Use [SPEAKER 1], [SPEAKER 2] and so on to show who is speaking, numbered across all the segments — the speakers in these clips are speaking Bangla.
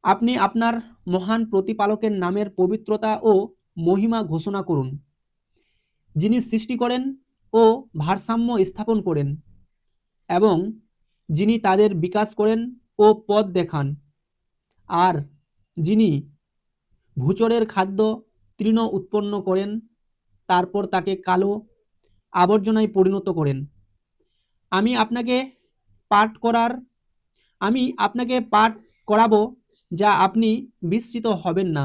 [SPEAKER 1] আপনি আপনার মহান প্রতিপালকের নামের পবিত্রতা ও মহিমা ঘোষণা করুন, যিনি সৃষ্টি করেন ও ভারসাম্য স্থাপন করেন এবং যিনি তাদের বিকাশ করেন ও পথ দেখান, আর যিনি ভূচরের খাদ্য তৃণ উৎপন্ন করেন, তারপর তাকে কালো আবর্জনায় পরিণত করেন। আমি আপনাকে পাঠ করার আমি আপনাকে পাঠ করাবো যা আপনি বিস্মিত হবেন না।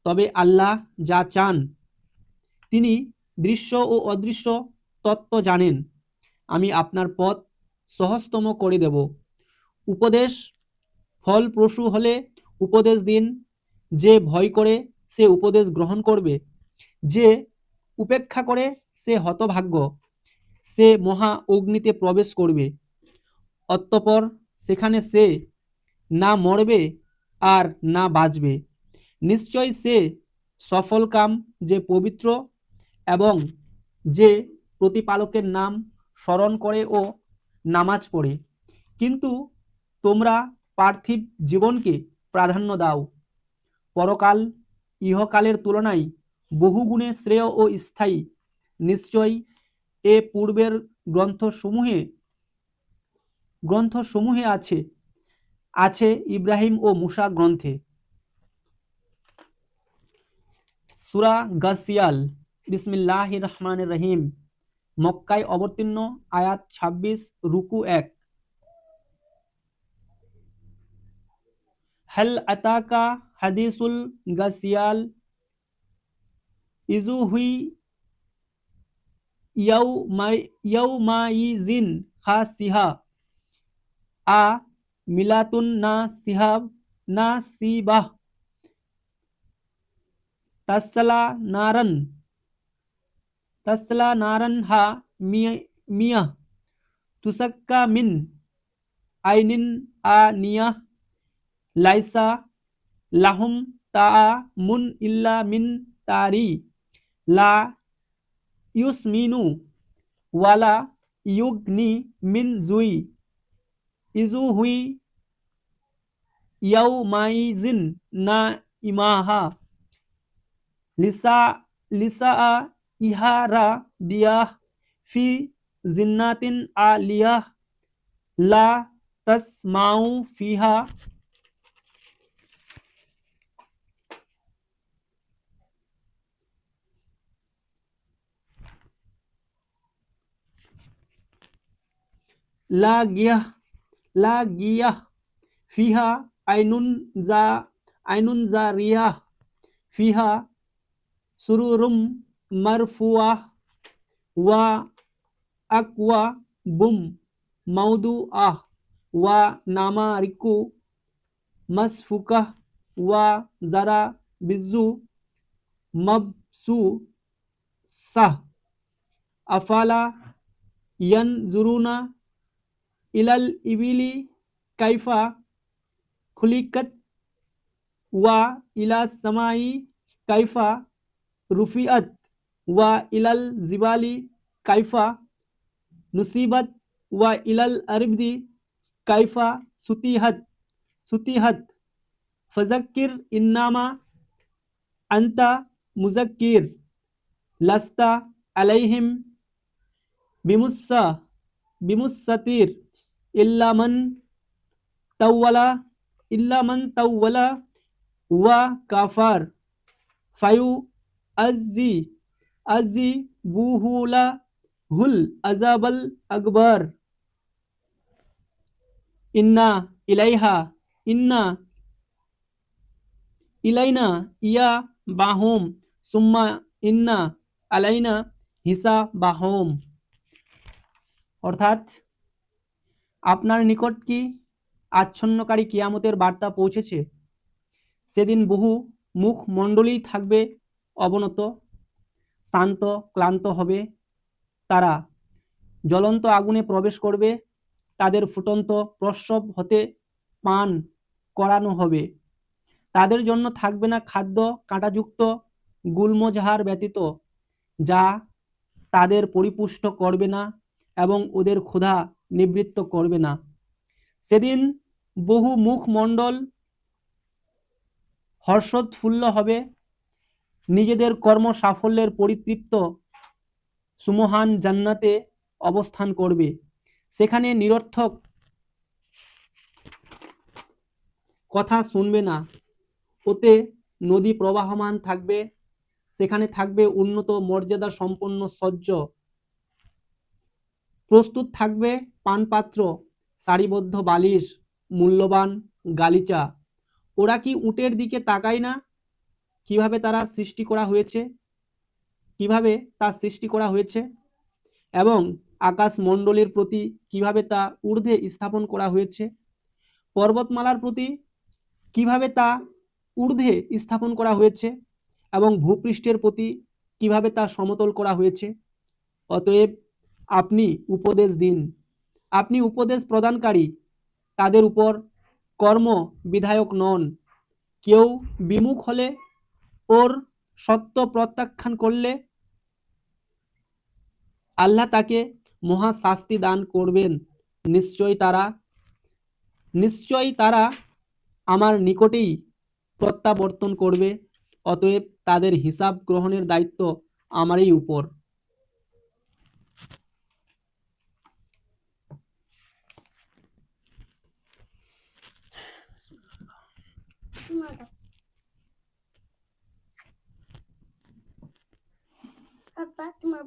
[SPEAKER 1] তবে আল্লাহ যা চান তিনি দৃশ্য ও অদৃশ্য তত্ত্ব জানেন। আমি আপনার পথ সহজতম করে দেব। উপদেশ ফলপ্রসূ হলে উপদেশ দিন। যে ভয় করে সে উপদেশ গ্রহণ করবে, যে উপেক্ষা করে সে হতভাগ্য। সে মহা অগ্নিতে প্রবেশ করবে, অতঃপর সেখানে সে না মরবে আর না বাঁচবে। নিশ্চয় সে সফলকাম যে পবিত্র এবং যে প্রতিপালকের নাম স্মরণ করে ও নামাজ পড়ে। কিন্তু তোমরা পার্থিব জীবনকে প্রাধান্য দাও। পরকাল ইহকালের তুলনায় বহুগুণে শ্রেয় ও স্থায়ী। নিশ্চয় এ পূর্বের গ্রন্থসমূহে আছে ইব্রাহিম ও মুসা গ্রন্থে। সূরা গাসিয়াল। বিসমিল্লাহির রহমানির রহিম। মক্কায় অবতীর্ণ। আয়াত 26, রুকু 1। হাল আতাকা হাদিসুল গাসিয়াল ইজু হুই ইয়াউমাইজিন খাসিহা আ মিলাতুন নাসিবাহ তাসলা নারান হা মিয়া তুসাক্কা মিন আইনিন আনিয়া লাইসা লাহুম তাআমুন ইল্লা মিন তারি লা ইউসমিনু ওয়ালা ইউগনি মিন জুই ইজু হুই ইয়াউমাইজিন না ইমাহা লিসা ইহারা দিয়াহ ফি জিন্নাতিন আলিয়াহ লা তাসমাউ ফিহা লাগিয়াহ ফিহা আইনুন জারিয়াহ ফিহা সুরুরুম মারফুয়াহ ওয়া আকওয়া বুম মাউদুআহ ওয়া নামারিকু মাসফুকাহ ওয়া জারা বিজু মাবসুসাহ আফালা ইয়ানজুরুনা ইলাল ইবিলি কাইফা খুলিকাত ওয়া ইলাস সামাই কাইফা রুফিআত ওয়া ইলাল জিবালি কাইফা নুসিবাত ওয়া ইলাল আরদি কাইফা সুতিহাত ফাযাক্কির ইন্নামা আনতা মুযাক্কির লাস্তা আলাইহিম বিমুসাতির ইল্লা মান তাওয়ালা ওয়া কাফার ফায়ু আজি বুহুলা হুল আজাবাল আকবার ইন্না ইলাইনা ইয়া বাহুম সুম্মা ইন্না আলাইনা হিসাবাহুম। অর্থাৎ আপনার নিকট কি আচ্ছন্নকারী কিয়ামতের বার্তা পৌঁছেছে? সেদিন বহু মুখমণ্ডলী থাকবে অবনত, শান্ত, ক্লান্ত হবে। তারা জ্বলন্ত আগুনে প্রবেশ করবে। তাদের ফুটন্ত প্রস্রব হতে পান করানো হবে। তাদের জন্য থাকবে না খাদ্য কাঁটাযুক্ত গুল্মজাহার ব্যতীত, যা তাদের পরিপুষ্ট করবে না এবং ওদের ক্ষুধা নিবৃত্ত করবে না। সেদিন বহু মুখমণ্ডল হর্ষোৎফুল্ল হবে, নিজেদের কর্ম সাফল্যের পরিতৃপ্ত সুমহান জান্নাতে অবস্থান করবে। সেখানে নিরর্থক কথা শুনবে না, ওতে নদী প্রবাহমান থাকবে, সেখানে থাকবে উন্নত মর্যাদা সম্পন্ন শয্য, প্রস্তুত থাকবে পানপাত্র, সারিবদ্ধ বালিশ, মূল্যবান গালিচা। ওরা কি উটের দিকে তাকায় না? কিভাবে তারা সৃষ্টি করা হয়েছে, কিভাবে তা সৃষ্টি করা হয়েছে, এবং আকাশমণ্ডলীর প্রতি কিভাবে তা ঊর্ধ্বে স্থাপন করা হয়েছে, পর্বতমালার প্রতি কিভাবে তা ঊর্ধ্বে স্থাপন করা হয়েছে, এবং ভূপৃষ্ঠের প্রতি কিভাবে তা সমতল করা হয়েছে। অতএব আপনি উপদেশ দিন, আপনি উপদেশ প্রদানকারী, তাদের উপর কর্ম বিধায়ক নন। কেউ বিমুখ হলে, ওর সত্য প্রত্যাখ্যান করলে আল্লাহ তাকে মহা শাস্তি দান করবেন। নিশ্চয়ই তারা আমার নিকটেই প্রত্যাবর্তন করবে। অতএব তাদের হিসাব গ্রহণের দায়িত্ব আমারই উপর।
[SPEAKER 2] আব্বা তোমার